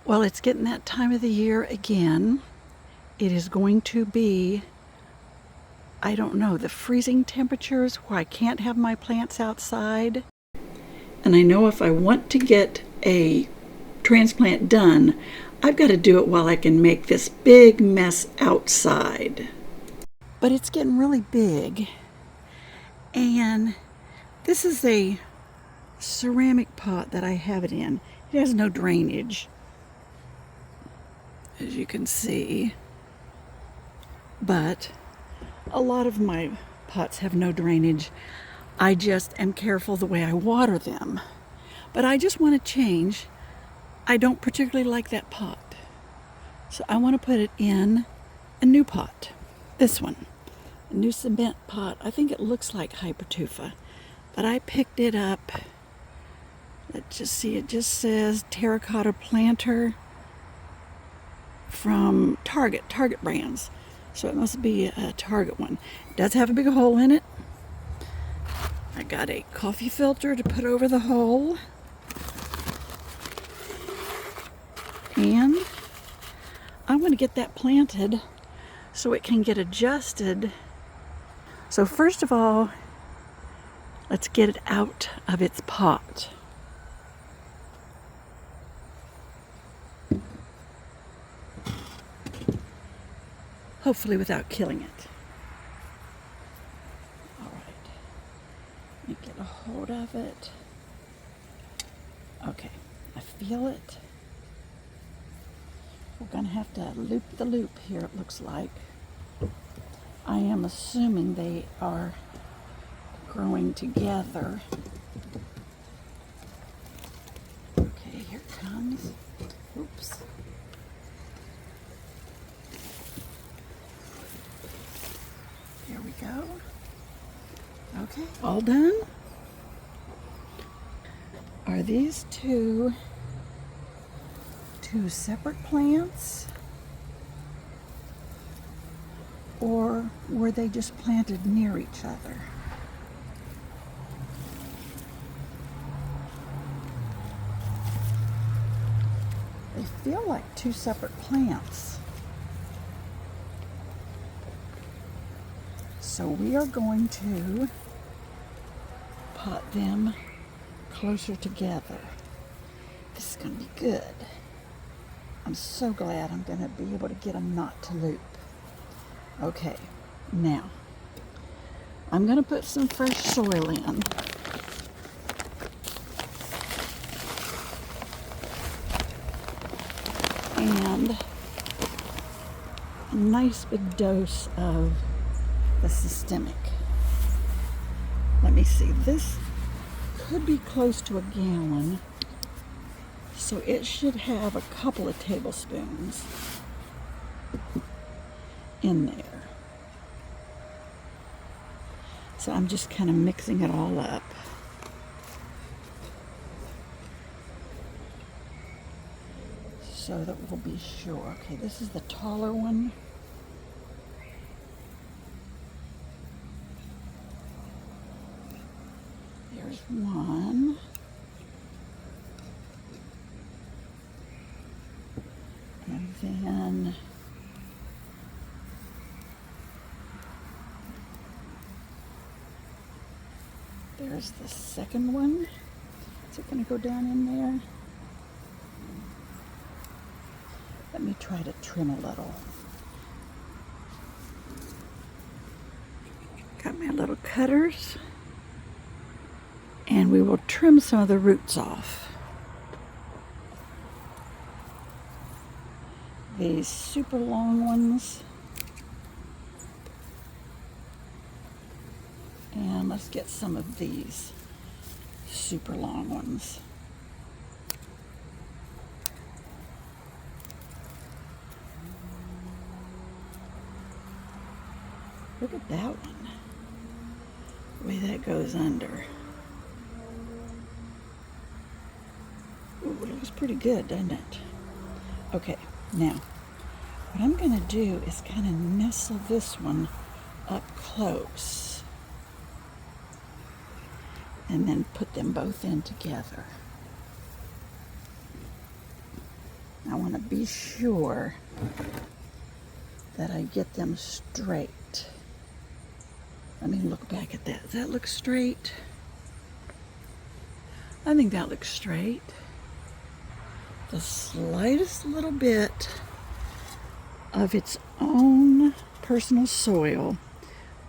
Well, it's getting that time of the year again. It is going to be, I don't know, the freezing temperatures where I can't have my plants outside. And I know if I want to get a transplant done, I've got to do it while I can make this big mess outside. But it's getting really big. And this is a ceramic pot that I have it in. It has no drainage, as you can see. But a lot of my pots have no drainage. I just am careful the way I water them. But I just want to change. I don't particularly like that pot. So I want to put it in a new pot. This one. A new cement pot. I think it looks like hypertufa. But I picked it up. Let's just see. It just says terracotta planter from Target brands. So it must be a Target one. It does have a big hole in it. I got a coffee filter to put over the hole. And I want to get that planted so it can get adjusted. So first of all, let's get it out of its pot. Hopefully without killing it. All right. Let me get a hold of it. Okay, I feel it. We're going to have to loop the loop here, it looks like. I am assuming they are growing together. Okay, here it comes. Oops. Here we go. Okay, all done. Are these two separate plants? Or were they just planted near each other? They feel like two separate plants. So we are going to pot them closer together. This is going to be good. I'm so glad I'm going to be able to get them not to loop. Okay, now I'm going to put some fresh soil in. And a nice big dose of the systemic. Let me see, this could be close to a gallon, so it should have a couple of tablespoons in there. So I'm just kind of mixing it all up. So that we'll be sure. Okay, this is the taller one. There's one. And then there's the second one. Is it going to go down in there? Let me try to trim a little. Got my little cutters. And we will trim some of the roots off. These super long ones. And let's get some of these super long ones. Look at that one. The way that goes under. Ooh, it looks pretty good, doesn't it? Okay, now, what I'm going to do is kind of nestle this one up close. And then put them both in together. I want to be sure that I get them straight. Let me look back at that. Does that look straight? I think that looks straight. The slightest little bit of its own personal soil,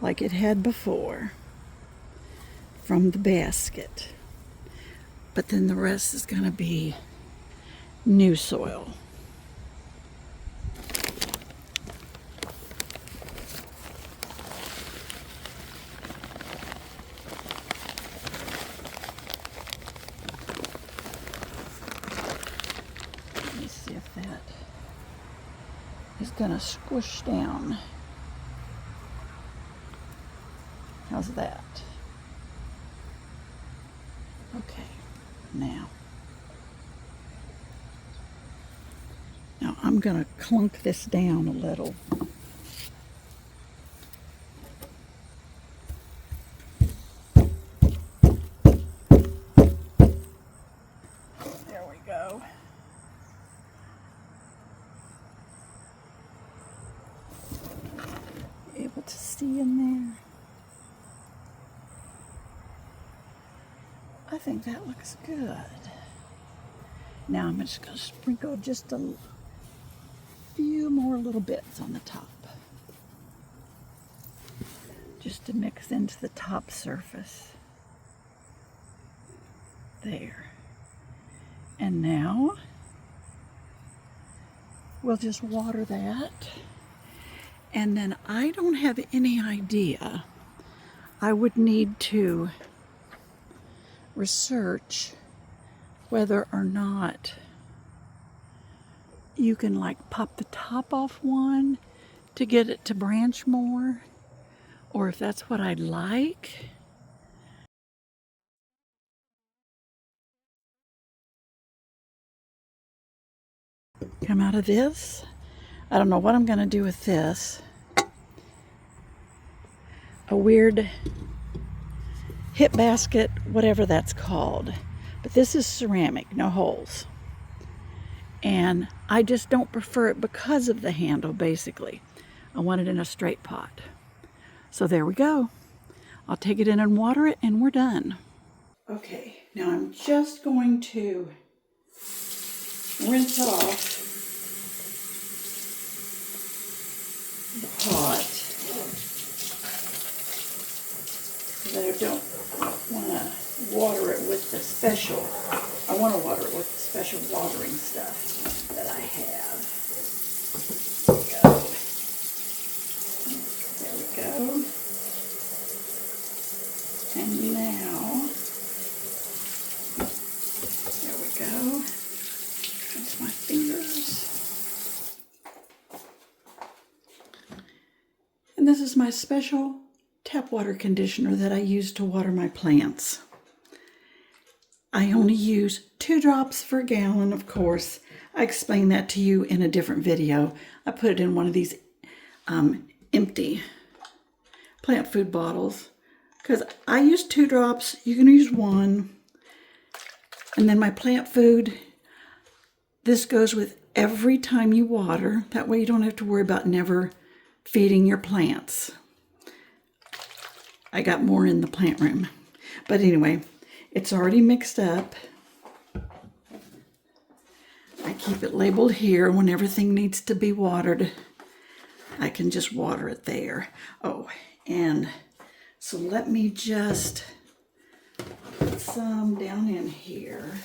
like it had before, from the basket. But then the rest is going to be new soil. Let me see if that is going to squish down. How's that? Okay, now I'm going to clunk this down a little. There we go. Able to see in there. I think that looks good. Now I'm just going to sprinkle just a few more little bits on the top, just to mix into the top surface. There. And now we'll just water that. And then I don't have any idea. I would need to research whether or not you can like pop the top off one to get it to branch more, or if that's what I'd like. Come out of this. I don't know what I'm going to do with this. A weird hip basket, whatever that's called. But this is ceramic, no holes. And I just don't prefer it because of the handle, basically. I want it in a straight pot. So there we go. I'll take it in and water it, and we're done. Okay, now I'm just going to rinse off the pot, because I don't want to water it with the special. I want to water it with the special watering stuff that I have. There we go. And now, there we go. Rinse my fingers. And this is my special tap water conditioner that I use to water my plants. I only use 2 drops per gallon, of course. I explained that to you in a different video. I put it in one of these empty plant food bottles because I use 2 drops. You can use 1. And then my plant food, this goes with every time you water. That way you don't have to worry about never feeding your plants. I got more in the plant room. But anyway, it's already mixed up. I keep it labeled here. When everything needs to be watered, I can just water it there. Oh, and so let me just put some down in here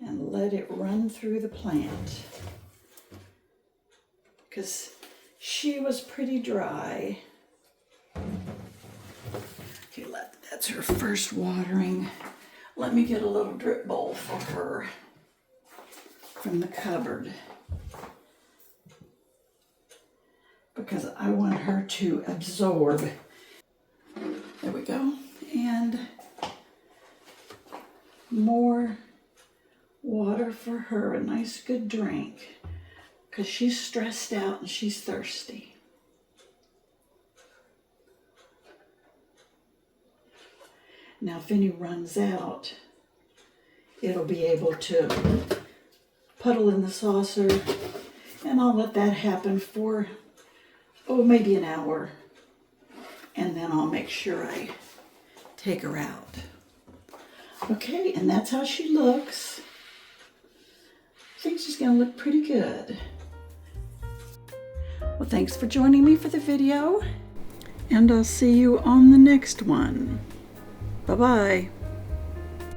and let it run through the plant, because she was pretty dry. Okay, that's her first watering. Let me get a little drip bowl for her from the cupboard, because I want her to absorb. There we go. And more water for her, a nice good drink, because she's stressed out and she's thirsty. Now if any runs out, it'll be able to puddle in the saucer, and I'll let that happen for, maybe an hour, and then I'll make sure I take her out. Okay, and that's how she looks. I think she's gonna look pretty good. Well, thanks for joining me for the video, and I'll see you on the next one. Bye-bye.